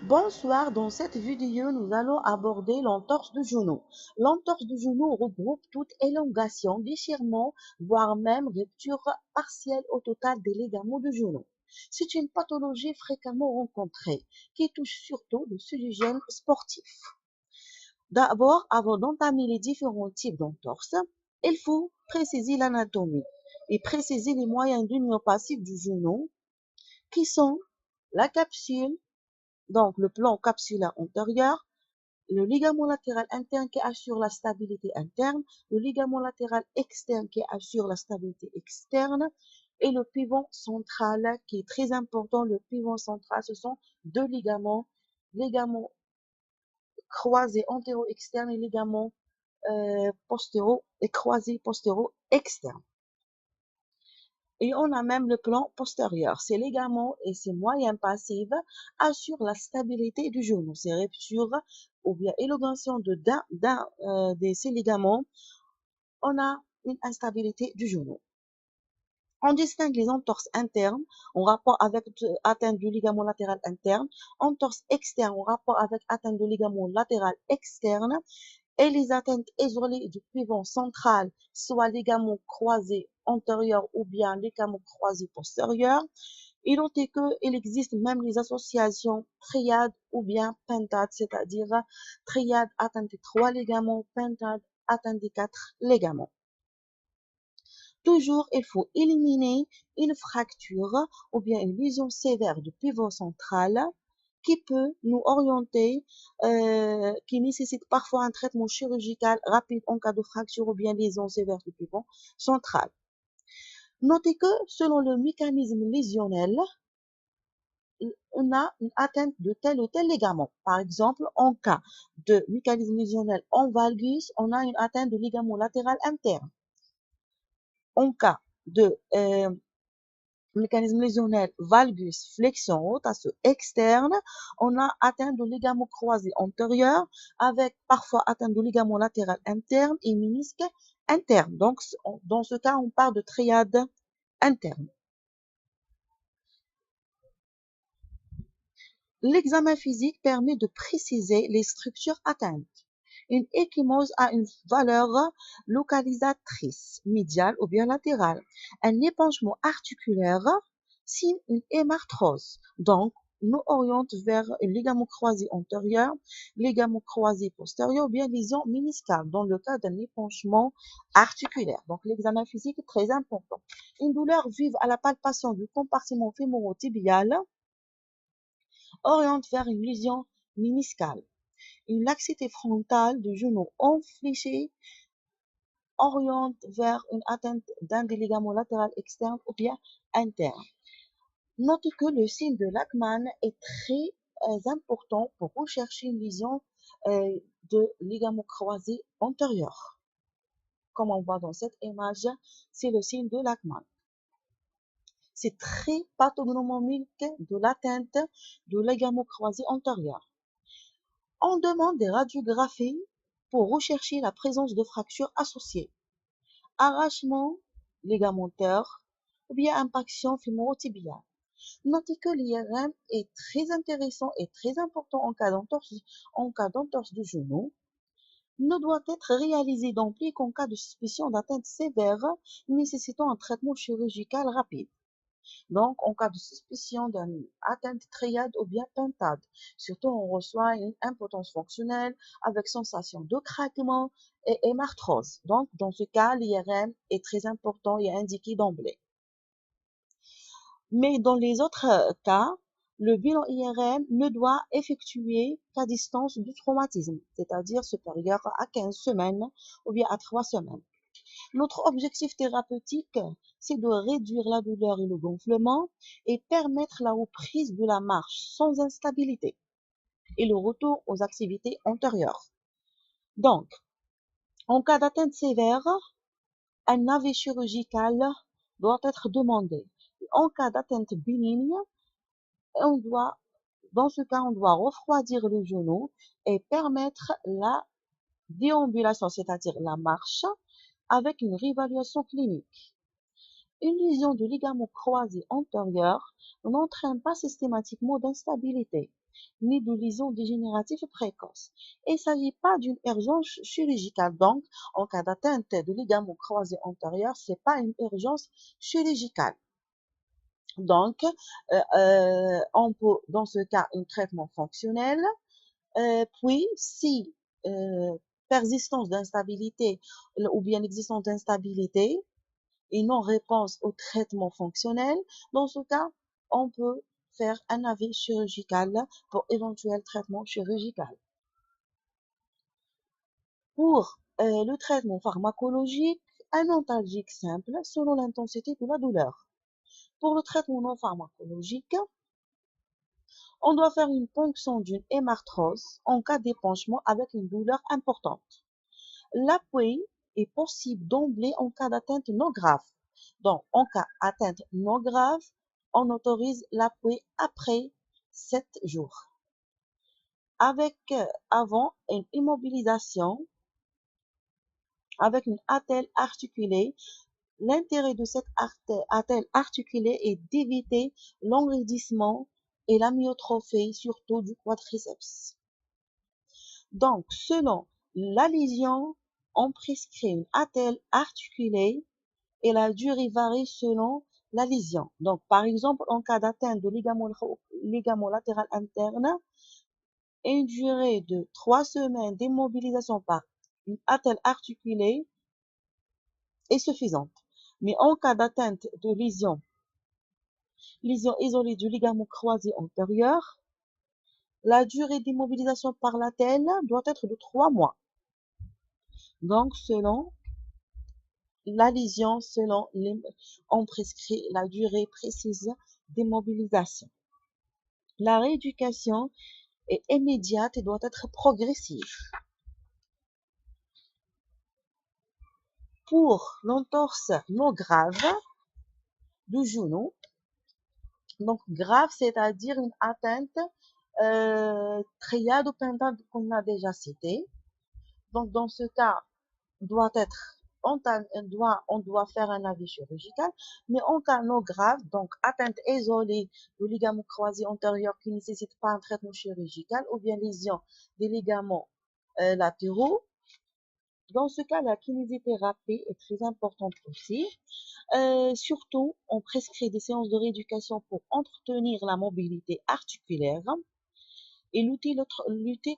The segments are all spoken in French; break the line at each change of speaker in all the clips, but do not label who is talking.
Bonsoir, dans cette vidéo, nous allons aborder l'entorse du genou. L'entorse du genou regroupe toute élongation, déchirement, voire même rupture partielle ou totale des ligaments du genou. C'est une pathologie fréquemment rencontrée qui touche surtout le chirurgien sportif. D'abord, avant d'entamer les différents types d'entorse, il faut préciser l'anatomie et préciser les moyens d'union passive du genou qui sont la capsule, donc le plan capsulaire antérieur, le ligament latéral interne qui assure la stabilité interne, le ligament latéral externe qui assure la stabilité externe et le pivot central qui est très important. Le pivot central, ce sont deux ligaments croisés antéro-externe et ligaments postéro et croisés postéro-externe. Et on a même le plan postérieur. Ces ligaments et ces moyens passifs assurent la stabilité du genou. Ces ruptures ou bien élongation de ces ligaments, on a une instabilité du genou. On distingue les entorses internes en rapport avec atteinte du ligament latéral interne, entorses externes en rapport avec atteinte du ligament latéral externe, et les atteintes isolées du pivot central, soit ligament croisé antérieur ou bien ligament croisé postérieur. Et notez qu'il existe même les associations triades ou bien pentades, c'est-à-dire triade atteinte des 3 ligaments, pentade atteinte des 4 ligaments. Toujours, il faut éliminer une fracture ou bien une lésion sévère du pivot central qui peut nous orienter, qui nécessite parfois un traitement chirurgical rapide en cas de fracture ou bien lésion sévère du pivot central. Notez que selon le mécanisme lésionnel, on a une atteinte de tel ou tel ligament. Par exemple, en cas de mécanisme lésionnel en valgus, on a une atteinte de ligament latéral interne. En cas de mécanisme lésionnel valgus flexion haute externe, on a atteint de ligament croisé antérieur avec parfois atteinte de ligament latéral interne et ménisque interne. Donc, dans ce cas, on parle de triade interne. L'examen physique permet de préciser les structures atteintes. Une échymose a une valeur localisatrice, médiale ou bien latérale. Un épanchement articulaire signe une hémarthrose. Donc, nous oriente vers un ligament croisé antérieur, ligament croisé postérieur ou bien lésion méniscale dans le cas d'un épanchement articulaire. Donc, l'examen physique est très important. Une douleur vive à la palpation du compartiment fémoro-tibial oriente vers une lésion méniscale. Une laxité frontale du genou enfléché oriente vers une atteinte d'un des ligaments latéral externe ou bien interne. Notez que le signe de Lachman est très important pour rechercher une lésion de ligament croisé antérieur. Comme on voit dans cette image, c'est le signe de Lachman. C'est très pathognomonique de l'atteinte du ligament croisé antérieur. On demande des radiographies pour rechercher la présence de fractures associées. Arrachement ligamentaire ou bien impaction fémoro-tibiale. Notez que l'IRM est très intéressant et très important en cas d'entorse du genou. Ne doit être réalisé d'emblée qu'en cas de suspicion d'atteinte sévère nécessitant un traitement chirurgical rapide. Donc, en cas de suspicion d'une atteinte triade ou bien pentade, surtout on reçoit une impotence fonctionnelle avec sensation de craquement et hémarthrose. Donc, dans ce cas, l'IRM est très important et indiqué d'emblée. Mais dans les autres cas, le bilan IRM ne doit effectuer qu'à distance du traumatisme, c'est-à-dire supérieur à 15 semaines ou bien à 3 semaines. Notre objectif thérapeutique, c'est de réduire la douleur et le gonflement et permettre la reprise de la marche sans instabilité et le retour aux activités antérieures. Donc, en cas d'atteinte sévère, un AV chirurgical doit être demandé. En cas d'atteinte bénigne, dans ce cas, on doit refroidir le genou et permettre la déambulation, c'est-à-dire la marche, avec une réévaluation clinique. Une lésion du ligament croisé antérieur n'entraîne pas systématiquement d'instabilité, ni de lésion dégénérative précoce. Il ne s'agit pas d'une urgence chirurgicale. Donc, en cas d'atteinte du ligament croisé antérieur, ce n'est pas une urgence chirurgicale. Donc, on peut, dans ce cas, un traitement fonctionnel. Puis, si persistance d'instabilité ou bien existence d'instabilité et non réponse au traitement fonctionnel, dans ce cas, on peut faire un avis chirurgical pour éventuel traitement chirurgical. Pour le traitement pharmacologique, un antalgique simple selon l'intensité de la douleur. Pour le traitement non pharmacologique, on doit faire une ponction d'une hémarthrose en cas d'épanchement avec une douleur importante. L'appui est possible d'emblée en cas d'atteinte non grave. Donc, en cas d'atteinte non grave, on autorise l'appui après 7 jours. Avec avant une immobilisation, avec une attelle articulée, l'intérêt de cette attelle articulée est d'éviter l'enraidissement et l'amyotrophie, surtout du quadriceps. Donc, selon la lésion, on prescrit une attelle articulée et la durée varie selon la lésion. Donc, par exemple, en cas d'atteinte de ligament latéral interne, une durée de 3 semaines d'immobilisation par une attelle articulée est suffisante. Mais en cas d'atteinte de lésion isolée du ligament croisé antérieur, la durée d'immobilisation par l'attelle doit être de 3 mois. Donc, selon la lésion, on prescrit la durée précise d'immobilisation. La rééducation est immédiate et doit être progressive. Pour l'entorse non grave du genou, donc grave, c'est-à-dire une atteinte triade ou pentade qu'on a déjà cité. Donc, dans ce cas, on doit faire un avis chirurgical, mais en cas non grave, donc atteinte isolée du ligament croisé antérieur qui ne nécessite pas un traitement chirurgical ou bien lésion des ligaments latéraux, dans ce cas, la kinésithérapie est très importante aussi. Surtout, on prescrit des séances de rééducation pour entretenir la mobilité articulaire et lutter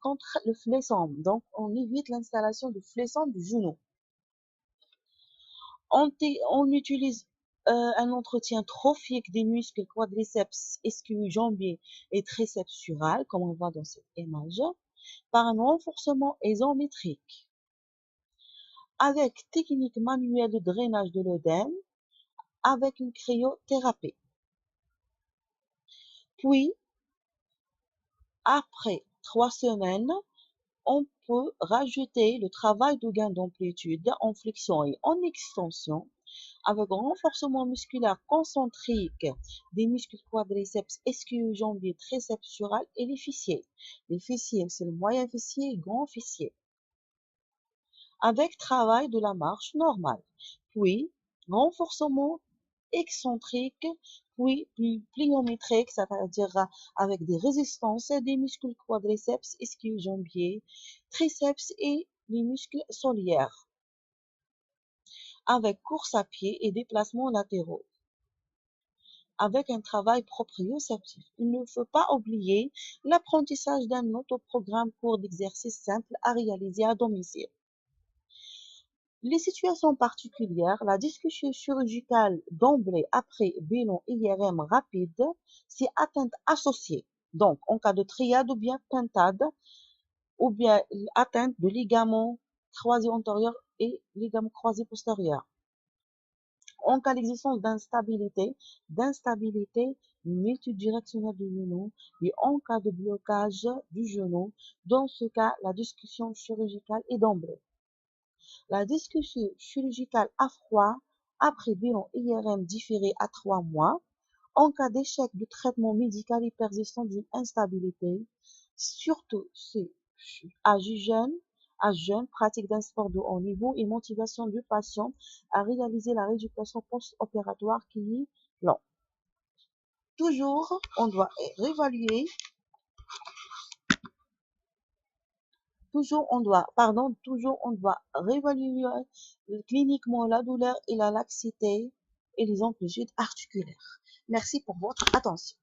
contre le fléchissement. Donc, on évite l'installation du fléchissement du genou. On utilise un entretien trophique des muscles quadriceps, ischio-jambier et triceps sural, comme on voit dans cette image, par un renforcement isométrique. Avec technique manuelle de drainage de l'œdème, avec une cryothérapie. Puis, après 3 semaines, on peut rajouter le travail de gain d'amplitude en flexion et en extension avec un renforcement musculaire concentrique des muscles quadriceps, ischio-jambier, triceps sural et les fessiers. Les fessiers, c'est le moyen fessier et grand fessier. Avec travail de la marche normale. Puis, renforcement excentrique, puis pliométrique, c'est-à-dire avec des résistances des muscles quadriceps, ischio-jambier, triceps et les muscles solaires, avec course à pied et déplacements latéraux, avec un travail proprioceptif. Il ne faut pas oublier l'apprentissage d'un autoprogramme court d'exercices simples à réaliser à domicile. Les situations particulières, la discussion chirurgicale d'emblée après bilan IRM rapide, c'est atteinte associée. Donc, en cas de triade ou bien pentade, ou bien atteinte de ligament croisé antérieur et ligament croisé postérieur. En cas d'existence d'instabilité multidirectionnelle du genou et en cas de blocage du genou, dans ce cas, la discussion chirurgicale est d'emblée. La discussion chirurgicale à froid après bilan IRM différé à 3 mois, en cas d'échec du traitement médical et persistant d'une instabilité, surtout à jeune, à jeûne, pratique d'un sport de haut niveau et motivation du patient à réaliser la rééducation post-opératoire qui est lente. Toujours, on doit réévaluer, toujours on doit réévaluer cliniquement la douleur et la laxité et les amplitudes articulaires. Merci pour votre attention.